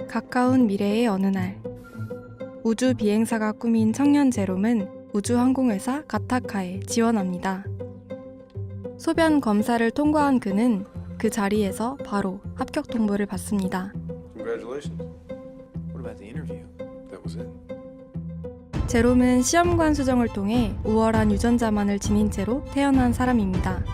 가까운 미래의 어느 날, 우주 비행사가 꾸민 청년 제롬은 우주항공회사 가타카에 지원합니다. 소변 검사를 통과한 그는 그 자리에서 바로 합격 통보를 받습니다. Congratulations. What about the interview? That was it. 제롬은 시험관 수정을 통해 우월한 유전자만을 지닌 채로 태어난 사람입니다.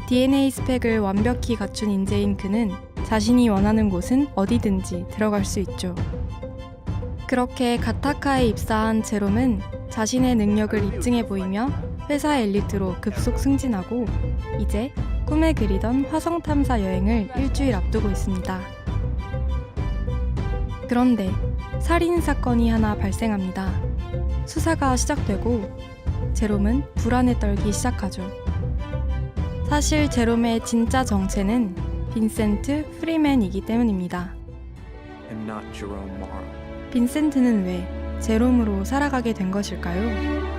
DNA 스펙을 완벽히 갖춘 인재인 그는 자신이 원하는 곳은 어디든지 들어갈 수 있죠. 그렇게 가타카에 입사한 제롬은 자신의 능력을 입증해 보이며 회사 엘리트로 급속 승진하고 이제 꿈에 그리던 화성 탐사 여행을 일주일 앞두고 있습니다. 그런데 살인 사건이 하나 발생합니다. 수사가 시작되고 제롬은 불안에 떨기 시작하죠. 사실 제롬의 진짜 정체는 빈센트 프리맨이기 때문입니다. And not Jerome Morrow. 빈센트는 왜 제롬으로 살아가게 된 것일까요?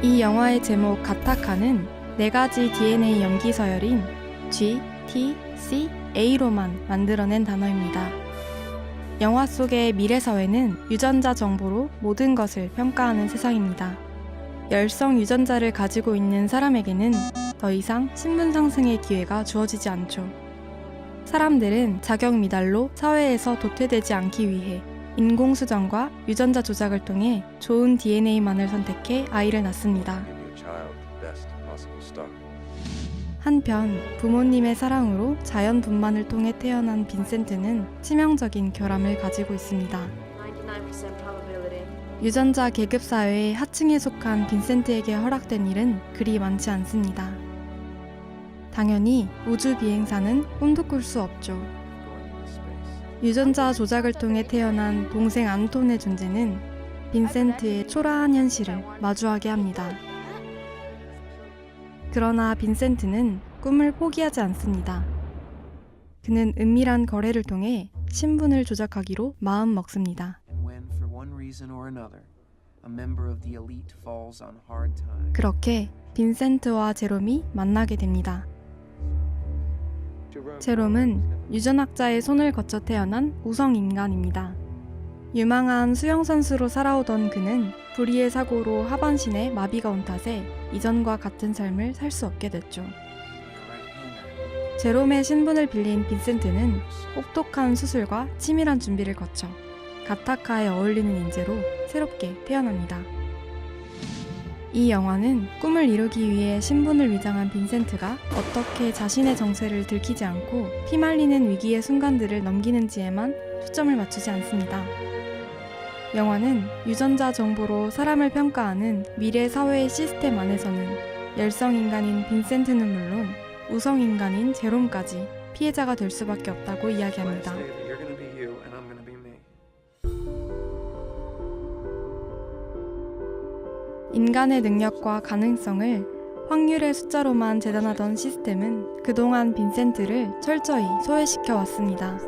이 영화의 제목 가타카는 4가지 DNA 염기 서열인 G, T, C, A로만 만들어낸 단어입니다. 영화 속의 미래사회는 유전자 정보로 모든 것을 평가하는 세상입니다. 열성 유전자를 가지고 있는 사람에게는 더 이상 신분 상승의 기회가 주어지지 않죠. 사람들은 자격 미달로 사회에서 도태되지 않기 위해 인공수정과 유전자 조작을 통해 좋은 DNA만을 선택해 아이를 낳습니다. Give your child the best possible start. 한편 부모님의 사랑으로 자연 분만을 통해 태어난 빈센트는 치명적인 결함을 가지고 있습니다. 99% probability. 유전자 계급 사회의 하층에 속한 빈센트에게 허락된 일은 그리 많지 않습니다. 당연히 우주 비행사는 꿈도 꿀 수 없죠. Going into space. 유전자 조작을 통해 태어난 동생 안톤의 존재는 빈센트의 초라한 현실을 마주하게 합니다. 그러나 빈센트는 꿈을 포기하지 않습니다. 그는 은밀한 거래를 통해 신분을 조작하기로 마음 먹습니다. And when, for one reason or another, a member of the elite falls on hard times, 그렇게 빈센트와 제롬이 만나게 됩니다. 제롬은 유전학자의 손을 거쳐 태어난 우성 인간입니다. 유망한 수영선수로 살아오던 그는 불의의 사고로 하반신에 마비가 온 탓에 이전과 같은 삶을 살 수 없게 됐죠. 제롬의 신분을 빌린 빈센트는 혹독한 수술과 치밀한 준비를 거쳐 가타카에 어울리는 인재로 새롭게 태어납니다. 이 영화는 꿈을 이루기 위해 신분을 위장한 빈센트가 어떻게 자신의 정체를 들키지 않고 피말리는 위기의 순간들을 넘기는지에만 초점을 맞추지 않습니다. 영화는 유전자 정보로 사람을 평가하는 미래 사회의 시스템 안에서는 열성 인간인 빈센트는 물론 우성 인간인 제롬까지 피해자가 될 수밖에 없다고 이야기합니다. Say that you're gonna be you and I'm gonna be me. 인간의 능력과 가능성을 확률의 숫자로만 재단하던 시스템은 그동안 빈센트를 철저히 소외시켜 왔습니다.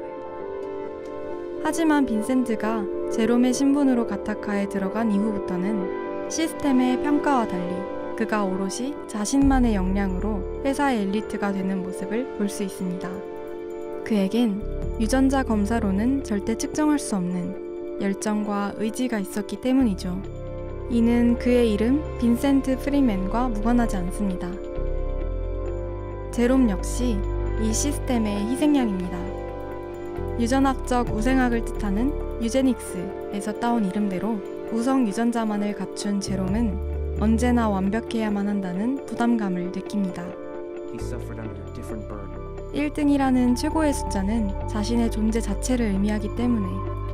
하지만 빈센트가 제롬의 신분으로 가타카에 들어간 이후부터는 시스템의 평가와 달리 그가 오롯이 자신만의 역량으로 회사의 엘리트가 되는 모습을 볼 수 있습니다. 그에겐 유전자 검사로는 절대 측정할 수 없는 열정과 의지가 있었기 때문이죠. 이는 그의 이름 빈센트 프리맨과 무관하지 않습니다. 제롬 역시 이 시스템의 희생양입니다. 유전학적 우생학을 뜻하는 유제닉스에서 따온 이름대로 우성 유전자만을 갖춘 제롬은 언제나 완벽해야만 한다는 부담감을 느낍니다. he suffered under a different burden. 1등이라는 최고의 숫자는 자신의 존재 자체를 의미하기 때문에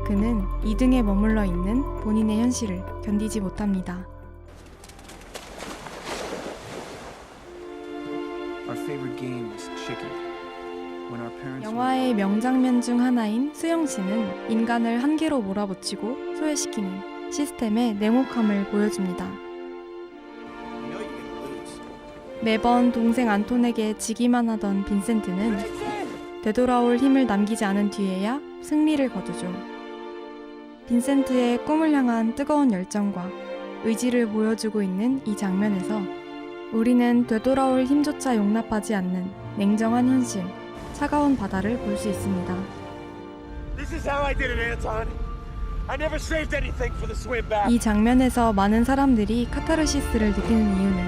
그는 2등에 머물러 있는 본인의 현실을 견디지 못합니다. Our favorite game was chicken. When our parents 영화의 명장면 중 하나인 수영신은 인간을 한계로 몰아붙이고 소외시키는 시스템의 냉혹함을 보여줍니다. 매번 동생 안톤에게 지기만 하던 빈센트는 되돌아올 힘을 남기지 않은 뒤에야 승리를 거두죠. 빈센트의 꿈을 향한 뜨거운 열정과 의지를 보여주고 있는 이 장면에서 우리는 되돌아올 힘조차 용납하지 않는 냉정한 현실, 차가운 바다를 볼 수 있습니다. This is how I did it, Anton. I never saved anything for the swim back. 이 장면에서 많은 사람들이 카타르시스를 느끼는 이유는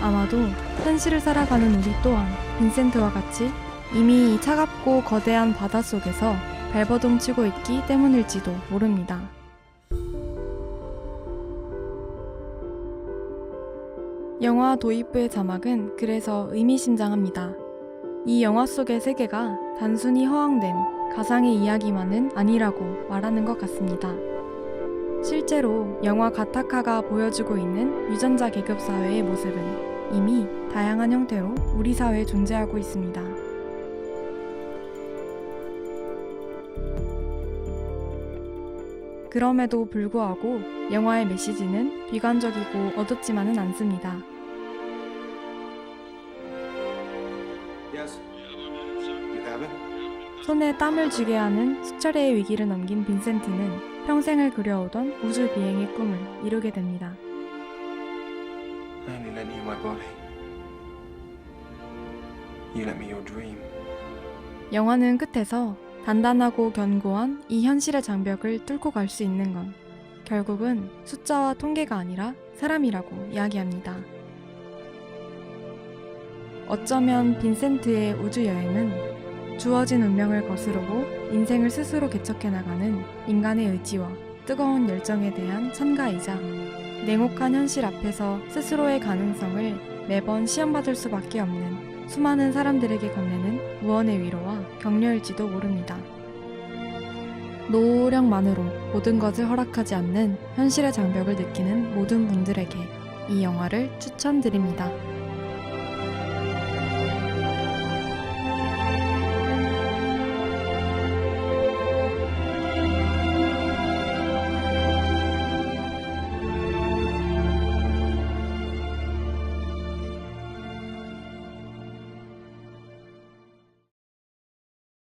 아마도 현실을 살아가는 우리 또한 빈센트와 같이 이미 이 차갑고 거대한 바닷속에서 발버둥 치고 있기 때문일지도 모릅니다. 영화 도입부의 자막은 그래서 의미심장합니다. 이 영화 속의 세계가 단순히 허황된 가상의 이야기만은 아니라고 말하는 것 같습니다. 실제로 영화 가타카가 보여주고 있는 유전자 계급 사회의 모습은 이미 다양한 형태로 우리 사회에 존재하고 있습니다. 그럼에도 불구하고 영화의 메시지는 비관적이고 어둡지만은 않습니다. Yes. You have it? 손에 땀을 쥐게 하는 수차례의 위기를 넘긴 빈센트는 평생을 그려오던 우주 비행의 꿈을 이루게 됩니다. I only lent you my body. You lent me your dream. 영화는 끝에서 단단하고 견고한 이 현실의 장벽을 뚫고 갈 수 있는 건 결국은 숫자와 통계가 아니라 사람이라고 이야기합니다. 어쩌면 빈센트의 우주 여행은 주어진 운명을 거스르고 인생을 스스로 개척해 나가는 인간의 의지와 뜨거운 열정에 대한 찬가이자 냉혹한 현실 앞에서 스스로의 가능성을 매번 시험받을 수밖에 없는 수많은 사람들에게 건네는 무언의 위로와 격려일지도 모릅니다. 노력만으로 모든 것을 허락하지 않는 현실의 장벽을 느끼는 모든 분들에게 이 영화를 추천드립니다.